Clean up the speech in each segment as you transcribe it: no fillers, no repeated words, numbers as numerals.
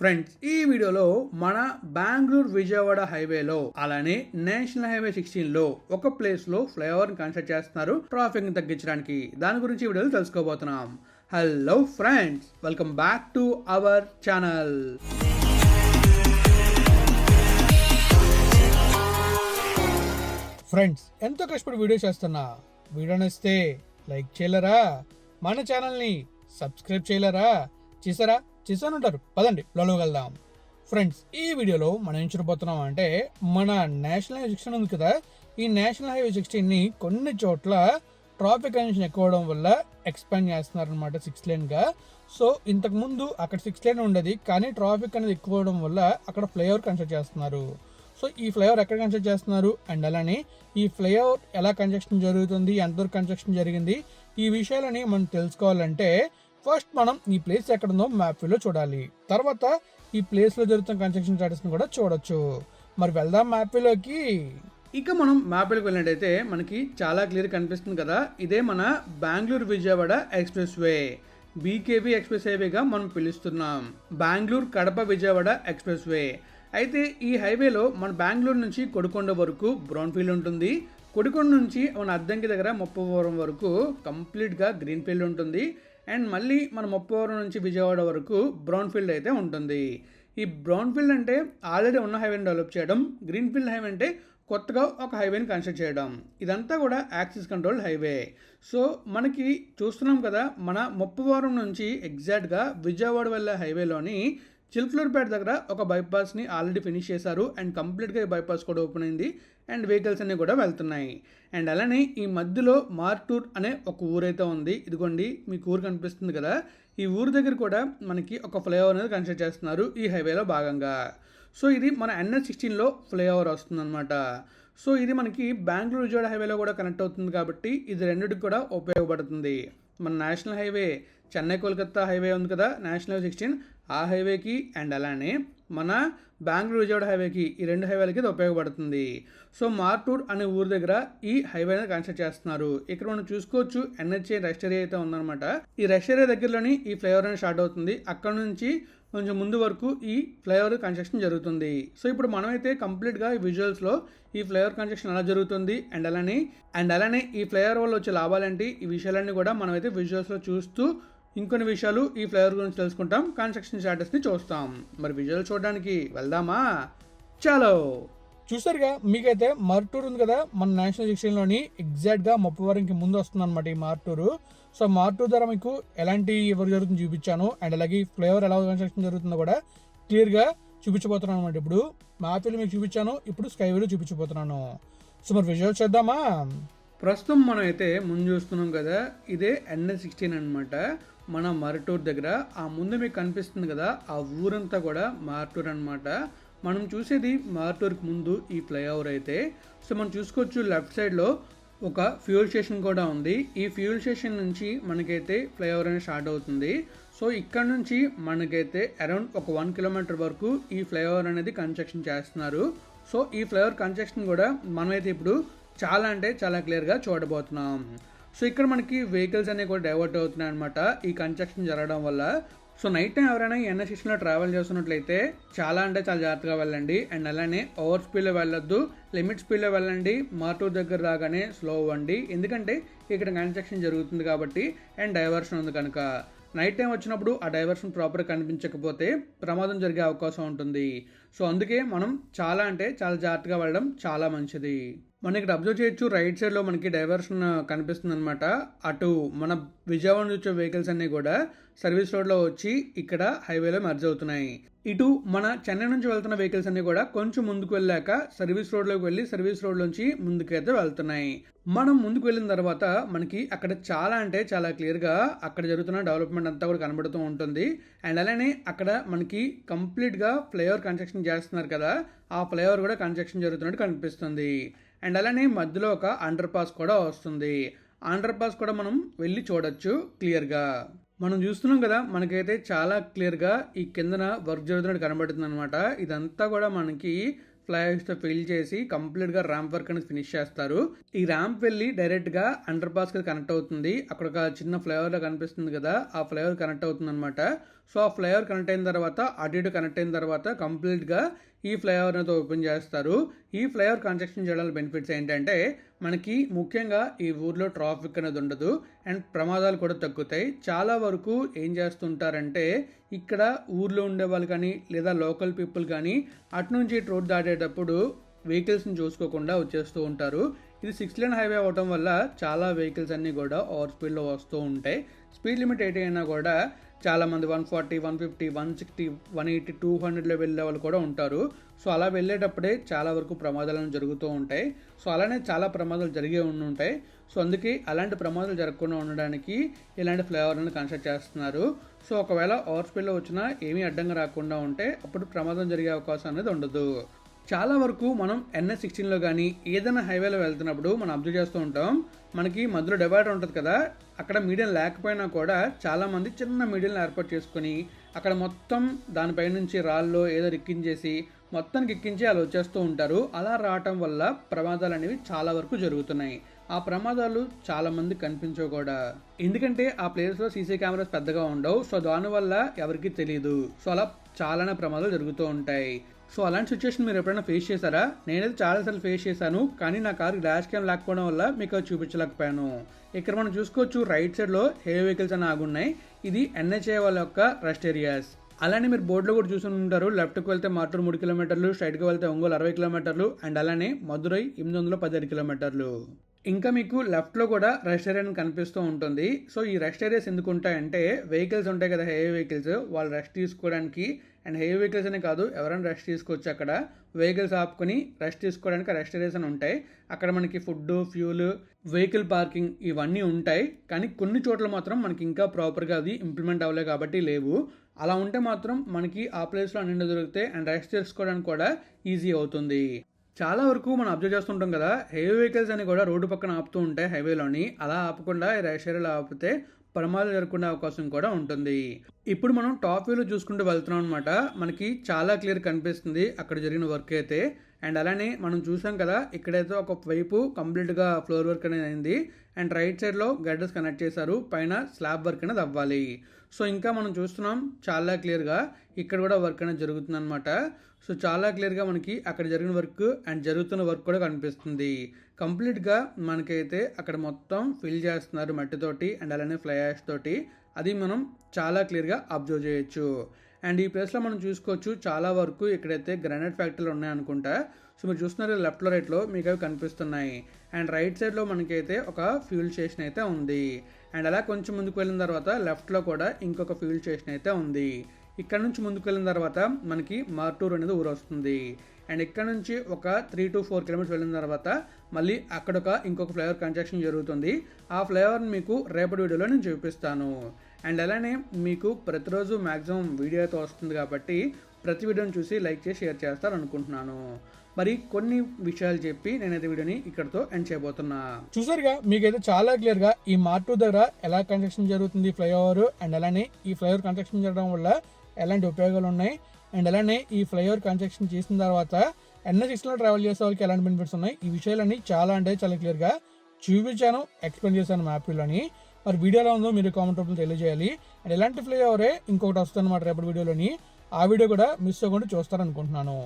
Friends, ఈ వీడియోలో మన బెంగళూరు విజయవాడ హైవేలో అలానే నేషనల్ హైవే 16 లో ఒక ప్లేస్ లో ఫ్లైఓవర్ కన్స్ట్రక్ట్ చేస్తున్నారు ట్రాఫిక్ ని తగ్గించడానికి. దాని గురించి ఈ వీడియోలో తెలుసుకోబోతున్నాం. Hello friends, welcome back to our channel. Friends, ఎంతో కష్టపడి వీడియో చేస్తున్నా. వీడియో నచ్చితే లైక్ చేయలేరా? మన ఛానల్ని సబ్స్క్రైబ్ చేయలేరా? చేశానంటారు. పదండి లోకి వెళ్దాం. ఫ్రెండ్స్, ఈ వీడియోలో మనం ఏం చూడబోతున్నాం అంటే మన నేషనల్ హైవే 16 ఉంది కదా, ఈ నేషనల్ హైవే 16ని కొన్ని చోట్ల ట్రాఫిక్ కంజెషన్ ఎక్కువ అవడం వల్ల ఎక్స్పాండ్ చేస్తున్నారు అనమాట 6 లేన్గా. సో ఇంతకుముందు అక్కడ 6 లేన్ ఉండేది, కానీ ట్రాఫిక్ అనేది ఎక్కువ అవడం వల్ల అక్కడ ఫ్లైఓవర్ కన్స్ట్రక్ట్ చేస్తున్నారు. సో ఈ ఫ్లైఓవర్ ఎక్కడ కన్స్ట్రక్ట్ చేస్తున్నారు అండ్ అలానే ఈ ఫ్లైఓవర్ ఎలా కన్స్ట్రక్షన్ జరుగుతుంది, ఎంతవరకు కన్స్ట్రక్షన్ జరిగింది, ఈ విషయాలని మనం తెలుసుకోవాలంటే ఫస్ట్ మనం ఈ ప్లేస్ ఎక్కడుందో మ్యాప్ వ్యూలో చూడాలి. తర్వాత ఈ ప్లేస్లో జరుగుతున్న కన్స్ట్రక్షన్ స్టాటస్ని కూడా చూడొచ్చు. మరి వెళ్దాం మ్యాప్ వ్యూలోకి. ఇక మనం మ్యాప్లోకి వెళ్ళినట్టయితే మనకి చాలా క్లియర్ కనిపిస్తుంది కదా, ఇదే మన Bengaluru Vijayawada expressway, BKB express హైవేగా మనం పిలుస్తున్నాం. Bengaluru Kadapa Vijayawada expressway. అయితే ఈ హైవేలో మన బెంగళూరు నుంచి కొడికొండ వరకు బ్రౌన్ ఫీల్డ్ ఉంటుంది. కొడికొండ నుంచి మన అద్దంకి దగ్గర ముప్పవరం వరకు కంప్లీట్గా గ్రీన్ ఫీల్డ్ ఉంటుంది. అండ్ మళ్ళీ మన ముప్పవరం నుంచి విజయవాడ వరకు బ్రౌన్ ఫీల్డ్ అయితే ఉంటుంది. ఈ బ్రౌన్ ఫీల్డ్ అంటే ఆల్రెడీ ఉన్న హైవేని డెవలప్ చేయడం, గ్రీన్ ఫీల్డ్ హైవే అంటే కొత్తగా ఒక హైవేని కన్స్ట్రక్ట్ చేయడం. ఇదంతా కూడా యాక్సిస్ కంట్రోల్ హైవే. సో మనకి చూస్తున్నాం కదా, మన ముప్పవరం నుంచి ఎగ్జాక్ట్గా విజయవాడ వెళ్ళే హైవేలోని చిల్కలూరుపేట దగ్గర ఒక బైపాస్ని ఆల్రెడీ ఫినిష్ చేశారు. అండ్ కంప్లీట్గా ఈ బైపాస్ కూడా ఓపెన్ అయింది. అండ్ వెహికల్స్ అన్నీ కూడా వెళ్తున్నాయి. అండ్ అలానే ఈ మధ్యలో మార్టూర్ అనే ఒక ఊరైతే ఉంది. ఇదిగోండి మీకు ఊరు కనిపిస్తుంది కదా, ఈ ఊరు దగ్గర కూడా మనకి ఒక ఫ్లైఓవర్ అనేది కన్స్ట్రక్ట్ చేస్తున్నారు ఈ హైవేలో భాగంగా. సో ఇది మన NH16లో ఫ్లైఓవర్ వస్తుందన్నమాట. సో ఇది మనకి బెంగళూరు విజయవాడ హైవేలో కూడా కనెక్ట్ అవుతుంది కాబట్టి ఇది రెండింటికి కూడా ఉపయోగపడుతుంది. మన national highway Chennai Kolkata highway ఉంది కదా, నేషనల్ హైవే 16, ఆ హైవేకి అండ్ అలానే మన బెంగళూరు విజయవాడ హైవేకి, ఈ రెండు హైవేలకి ఇది ఉపయోగపడుతుంది. సో మార్టూర్ అనే ఊరు దగ్గర ఈ హైవే అనేది కన్స్ట్రక్ట్ చేస్తున్నారు. ఇక్కడ మనం చూసుకోవచ్చు NHA రెస్ట్ ఏరియా అయితే ఉందన్నమాట. ఈ రెస్ట్ ఏరియా దగ్గరలోని ఈ ఫ్లైఓవర్ అనేది స్టార్ట్ అవుతుంది. అక్కడ నుంచి కొంచెం ముందు వరకు ఈ ఫ్లైఓవర్ కన్స్ట్రక్షన్ జరుగుతుంది. సో ఇప్పుడు మనమైతే కంప్లీట్గా ఈ విజువల్స్లో ఈ ఫ్లైఓవర్ కన్స్ట్రక్షన్ ఎలా జరుగుతుంది అండ్ అలానే ఈ ఫ్లైఓవర్ వల్ల వచ్చే లాభాలేంటి, ఈ విషయాలన్నీ కూడా మనమైతే విజువల్స్లో చూస్తూ ఇంకొన్ని విషయాలు ఈ ఫ్లైఓవర్ గురించి తెలుసుకుంటాం, కన్స్ట్రక్షన్ స్టాటస్ని చూస్తాం. మరి విజువల్ చూడడానికి వెళ్దామా? చలో. చూసారుగా, మీకైతే మార్టూర్ ఉంది కదా మన నేషనల్ 16లోని ఎగ్జాక్ట్గా ముప్పవరంకి ముందు వస్తుంది అనమాట ఈ మార్టూరు. సో మార్టూర్ ద్వారా మీకు ఎలాంటి ఎవరు జరుగుతుందో చూపించాను. అండ్ అలాగే ఫ్లైఓవర్ ఎలా కన్స్ట్రక్షన్ జరుగుతుందో కూడా క్లియర్గా చూపించబోతున్నాను అనమాట. ఇప్పుడు మ్యాప్లో మీకు చూపించాను, ఇప్పుడు స్కైవేలో చూపించబోతున్నాను. సో మరి విజువల్ చేద్దామా? ప్రస్తుతం మనం అయితే ముందు చూస్తున్నాం కదా, ఇదే NH16 అనమాట, మన మరటూర్ దగ్గర. ఆ ముందు మీకు కనిపిస్తుంది కదా, ఆ ఊరంతా కూడా మార్టూర్ అనమాట. మనం చూసేది మార్టూర్కి ముందు ఈ ఫ్లైఓవర్ అయితే. సో మనం చూసుకోవచ్చు లెఫ్ట్ సైడ్లో ఒక ఫ్యూయల్ స్టేషన్ కూడా ఉంది. ఈ ఫ్యూయల్ స్టేషన్ నుంచి మనకైతే ఫ్లైఓవర్ అనేది స్టార్ట్ అవుతుంది. సో ఇక్కడ నుంచి మనకైతే అరౌండ్ ఒక 1 కిలోమీటర్ వరకు ఈ ఫ్లైఓవర్ అనేది కన్స్ట్రక్షన్ చేస్తున్నారు. సో ఈ ఫ్లైఓవర్ కన్స్ట్రక్షన్ కూడా మనమైతే ఇప్పుడు చాలా అంటే చాలా క్లియర్గా చూడబోతున్నాం. సో ఇక్కడ మనకి వెహికల్స్ అనేవి కూడా డైవర్ట్ అవుతున్నాయి అనమాట ఈ కన్స్ట్రక్షన్ జరగడం వల్ల. సో నైట్ టైం ఎవరైనా NH16లో ట్రావెల్ చేస్తున్నట్లయితే చాలా అంటే చాలా జాగ్రత్తగా వెళ్ళండి. అండ్ అలానే ఓవర్ స్పీడ్లో వెళ్ళొద్దు, లిమిట్ స్పీడ్లో వెళ్ళండి. మార్టూర్ దగ్గర రాగానే స్లో అవ్వండి, ఎందుకంటే ఇక్కడ కన్స్ట్రక్షన్ జరుగుతుంది కాబట్టి అండ్ డైవర్షన్ ఉంది కనుక. నైట్ టైం వచ్చినప్పుడు ఆ డైవర్షన్ ప్రాపర్గా కనిపించకపోతే ప్రమాదం జరిగే అవకాశం ఉంటుంది. సో అందుకే మనం చాలా అంటే చాలా జాగ్రత్తగా వెళ్ళడం చాలా మంచిది. మనం ఇక్కడ అబ్జర్వ్ చేయొచ్చు, రైట్ సైడ్లో మనకి డైవర్షన్ కనిపిస్తుంది అనమాట. అటు మన విజయవాడ నుంచి వచ్చే వెహికల్స్ అన్నీ కూడా సర్వీస్ రోడ్లో వచ్చి ఇక్కడ హైవేలో మెర్జ్ అవుతున్నాయి. ఇటు మన చెన్నై నుంచి వెళ్తున్న వెహికల్స్ అన్నీ కూడా కొంచెం ముందుకు వెళ్ళాక సర్వీస్ రోడ్లోకి వెళ్ళి సర్వీస్ రోడ్లోంచి ముందుకైతే వెళ్తున్నాయి. మనం ముందుకు వెళ్ళిన తర్వాత మనకి అక్కడ చాలా అంటే చాలా క్లియర్గా అక్కడ జరుగుతున్న డెవలప్మెంట్ అంతా కూడా కనబడుతూ ఉంటుంది. అండ్ అలానే అక్కడ మనకి కంప్లీట్గా ఫ్లైఓవర్ కన్స్ట్రక్షన్ చేస్తున్నారు కదా, ఆ ఫ్లైఓవర్ కూడా కన్స్ట్రక్షన్ జరుగుతున్నట్టు కనిపిస్తుంది. అండ్ అలానే మధ్యలో ఒక అండర్ పాస్ కూడా వస్తుంది. అండర్ పాస్ కూడా మనం వెళ్ళి చూడొచ్చు క్లియర్గా. మనం చూస్తున్నాం కదా, మనకైతే చాలా క్లియర్గా ఈ కిందన వర్క్ జరుగుతున్నట్టు కనబడుతుంది అనమాట. ఇదంతా కూడా మనకి ఫ్లైఓవర్స్తో ఫిల్ చేసి కంప్లీట్గా ర్యాంప్ వర్క్ అనేది ఫినిష్ చేస్తారు. ఈ ర్యాంప్ వెళ్ళి డైరెక్ట్గా అండర్ పాస్కి కనెక్ట్ అవుతుంది. అక్కడ ఒక చిన్న ఫ్లైఓవర్లో కనిపిస్తుంది కదా, ఆ ఫ్లైఓవర్ కనెక్ట్ అవుతుంది అనమాట. సో ఆ ఫ్లైఓవర్ కనెక్ట్ అయిన తర్వాత అటు ఇటు కనెక్ట్ అయిన తర్వాత కంప్లీట్గా ఈ ఫ్లైఓవర్ అనేది ఓపెన్ చేస్తారు. ఈ ఫ్లైఓవర్ కన్స్ట్రక్షన్ చేయడం బెనిఫిట్స్ ఏంటంటే మనకి ముఖ్యంగా ఈ ఊర్లో ట్రాఫిక్ అనేది ఉండదు అండ్ ప్రమాదాలు కూడా తగ్గుతాయి. చాలా వరకు ఏం చేస్తుంటారంటే ఇక్కడ ఊర్లో ఉండే వాళ్ళు కానీ లేదా లోకల్ పీపుల్ కానీ అటు నుంచి రోడ్ దాటేటప్పుడు వెహికల్స్ని చూసుకోకుండా వచ్చేస్తూ ఉంటారు. ఇది 6 లేన్ హైవే అవడం వల్ల చాలా వెహికల్స్ అన్నీ కూడా ఓవర్ స్పీడ్లో వస్తూ ఉంటాయి. స్పీడ్ లిమిట్ 80 అయినా కూడా చాలామంది 140, 150, 160, 180, 200లో వెళ్ళే వాళ్ళు కూడా ఉంటారు. సో అలా వెళ్ళేటప్పుడే చాలా వరకు ప్రమాదాలు జరుగుతూ ఉంటాయి. సో అలానే చాలా ప్రమాదాలు జరిగే ఉంటాయి. సో అందుకే అలాంటి ప్రమాదాలు జరగకుండా ఉండడానికి ఇలాంటి ఫ్లైఓవర్లను కన్స్ట్రక్ట్ చేస్తున్నారు. సో ఒకవేళ ఓవర్ స్పీడ్లో వచ్చినా ఏమీ అడ్డంగా రాకుండా ఉంటే అప్పుడు ప్రమాదం జరిగే అవకాశం అనేది ఉండదు. చాలా వరకు మనం NH16లో కానీ ఏదైనా హైవేలో వెళ్తున్నప్పుడు మనం అబ్జర్వ్ చేస్తూ ఉంటాం. మనకి మధ్యలో డివైడర్ ఉంటుంది కదా, అక్కడ మీడియం లేకపోయినా కూడా చాలామంది చిన్న మీడియంలు ఏర్పాటు చేసుకొని అక్కడ మొత్తం దానిపై నుంచి రాళ్ళు ఏదో ఎక్కించేసి మొత్తానికి ఎక్కించి అలా వచ్చేస్తూ ఉంటారు. అలా రావటం వల్ల ప్రమాదాలు అనేవి చాలా వరకు జరుగుతున్నాయి. ఆ ప్రమాదాలు చాలామంది కనిపించవు కూడా, ఎందుకంటే ఆ ప్లేస్లో సీసీ కెమెరాస్ పెద్దగా ఉండవు. సో దానివల్ల ఎవరికి తెలియదు. సో అలా చాలానే ప్రమాదాలు జరుగుతూ ఉంటాయి. సో అలాంటి సిచ్యువేషన్ మీరు ఎప్పుడైనా ఫేస్ చేశారా? నేనైతే చాలాసార్లు ఫేస్ చేశాను, కానీ నా కారు డాష్ క్యామ్ లేకపోవడం వల్ల మీకు అది చూపించలేకపోయాను. ఇక్కడ మనం చూసుకోవచ్చు రైట్ సైడ్లో హెవీ వెహికల్స్ అని ఆగున్నాయి. ఇది NHA వాళ్ళ యొక్క రెస్ట్ ఏరియాస్. అలానే మీరు బోర్డులో కూడా చూసి ఉంటారు, లెఫ్ట్కి వెళ్తే మార్టూర్ 3 కిలోమీటర్లు, స్ట్రైట్కి వెళ్తే ఒంగోలు 60 కిలోమీటర్లు అండ్ అలానే మధురై 817 కిలోమీటర్లు. ఇంకా మీకు లెఫ్ట్లో కూడా రెస్ట్ ఏరియా కనిపిస్తూ ఉంటుంది. సో ఈ రెస్ట్ ఏరియాస్ ఎందుకు ఉంటాయంటే వెహికల్స్ ఉంటాయి కదా, హెవీ వెహికల్స్, వాళ్ళు రెస్ట్ తీసుకోవడానికి. అండ్ హెవీ వెహికల్స్ అనే కాదు, ఎవరైనా రెస్ట్ తీసుకోవచ్చు. అక్కడ వెహికల్స్ ఆపుకొని రెస్ట్ తీసుకోవడానికి రెస్ట్ ఏరియాస్ అని ఉంటాయి. అక్కడ మనకి ఫుడ్, ఫ్యూల్, వెహికల్ పార్కింగ్ ఇవన్నీ ఉంటాయి. కానీ కొన్ని చోట్ల మాత్రం మనకి ఇంకా ప్రాపర్గా అది ఇంప్లిమెంట్ అవ్వలేదు కాబట్టి లేవు. అలా ఉంటే మాత్రం మనకి ఆ ప్లేస్లో అన్ని దొరుకుతాయి అండ్ రెస్ట్ తీసుకోవడానికి కూడా ఈజీ అవుతుంది. చాలా వరకు మనం అబ్జర్వ్ చేస్తుంటాం కదా, హెవీ వెహికల్స్ అని కూడా రోడ్డు పక్కన ఆపుతూ ఉంటాయి హైవేలోని. అలా ఆపకుండా రెస్ట్ ఏరియాలో ఆపితే ప్రమాదాలు జరగకుండా అవకాశం కూడా ఉంటుంది. ఇప్పుడు మనం టాప్ వ్యూలో చూసుకుంటూ వెళ్తున్నాం అనమాట. మనకి చాలా క్లియర్ కనిపిస్తుంది అక్కడ జరిగిన వర్క్ అయితే. అండ్ అలానే మనం చూసాం కదా, ఇక్కడైతే ఒక వైపు కంప్లీట్గా ఫ్లోర్ వర్క్ అనేది అయింది అండ్ రైట్ సైడ్లో గడ్డర్స్ కనెక్ట్ చేశారు, పైన స్లాబ్ వర్క్ అనేది అవ్వాలి. సో ఇంకా మనం చూస్తున్నాం చాలా క్లియర్గా ఇక్కడ కూడా వర్క్ అనేది జరుగుతుంది అనమాట. సో చాలా క్లియర్గా మనకి అక్కడ జరిగిన వర్క్ అండ్ జరుగుతున్న వర్క్ కూడా కనిపిస్తుంది. కంప్లీట్గా మనకైతే అక్కడ మొత్తం ఫిల్ చేస్తున్నారు మట్టితోటి అండ్ అలానే ఫ్లై యాష్ తోటి. అది మనం చాలా క్లియర్గా అబ్జర్వ్ చేయొచ్చు. అండ్ ఈ ప్లేస్లో మనం చూసుకోవచ్చు చాలా వరకు ఇక్కడైతే గ్రానైట్ ఫ్యాక్టరీలు ఉన్నాయనుకుంటా. సో మీరు చూస్తున్నారు లెఫ్ట్లో రైట్లో మీకు అవి కనిపిస్తున్నాయి. అండ్ రైట్ సైడ్లో మనకైతే ఒక ఫ్యూల్ స్టేషన్ అయితే ఉంది. అండ్ అలా కొంచెం ముందుకు వెళ్ళిన తర్వాత లెఫ్ట్లో కూడా ఇంకొక ఫ్యూల్ స్టేషన్ అయితే ఉంది. ఇక్కడ నుంచి ముందుకు వెళ్ళిన తర్వాత మనకి మార్టూర్ అనేది ఊరు వస్తుంది. అండ్ ఇక్కడ నుంచి ఒక 3 to 4 కిలోమీటర్స్ వెళ్ళిన తర్వాత మళ్ళీ అక్కడ ఇంకొక ఫ్లైఓవర్ కన్స్ట్రక్షన్ జరుగుతుంది. ఆ ఫ్లైఓవర్ని మీకు రేపటి వీడియోలో నేను చూపిస్తాను. అండ్ అలానే మీకు ప్రతిరోజు మ్యాక్సిమం వీడియో అయితే వస్తుంది కాబట్టి ప్రతి వీడియోని చూసి లైక్ చేసి షేర్ చేస్తారు అనుకుంటున్నాను. మరి కొన్ని విషయాలు చెప్పి నేనైతే వీడియోని ఇక్కడతో ఎండ్ చేయబోతున్నా. చూసారుగా, మీకైతే చాలా క్లియర్ గా ఈ మార్టూర్ దగ్గర ఎలా కన్స్ట్రక్షన్ జరుగుతుంది ఫ్లైఓవర్, అండ్ అలానే ఈ ఫ్లైఓవర్ కన్స్ట్రక్షన్ చేయడం వల్ల ఎలాంటి ఉపయోగాలు ఉన్నాయి, అండ్ అలానే ఈ ఫ్లైఓవర్ కన్స్ట్రక్షన్ చేసిన తర్వాత NH16లో ట్రావెల్ చేసే వాళ్ళకి ఎలాంటి బెనిఫిట్స్ ఉన్నాయి, ఈ విషయాలన్నీ చాలా అంటే చాలా క్లియర్ గా చూపించాను, ఎక్స్ప్లెయిన్ చేశాను మ్యాప్లోని. మరి వీడియోలో ఉందో మీరు కామెంట్ రూపంలో తెలియజేయాలి. అండ్ ఎలాంటి ఫ్లైఓవరే ఇంకొకటి వస్తుంది అనమాట రేపటి వీడియోలోని. ఆ వీడియో కూడా మిస్ అవ్వకుండా చూస్తారనుకుంటున్నాను.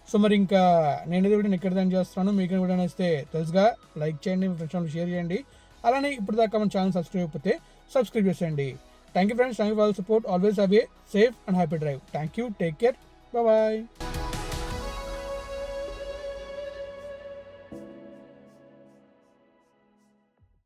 సో మరి ఇంకా నేను వీడియోని ఎక్కడ దాన్ని చేస్తున్నాను, మీకు వీడియో నచ్చితే తెలుసుగా లైక్ చేయండి, మీ ఫ్రెండ్స్ షేర్ చేయండి. అలానే ఇప్పుడు దాకా మన ఛానల్ సబ్స్క్రైబ్ అయిపోతే సబ్స్క్రైబ్ చేసేయండి. Thank you friends, thank you for all support. Always have a safe and happy drive. Thank you, take care, bye.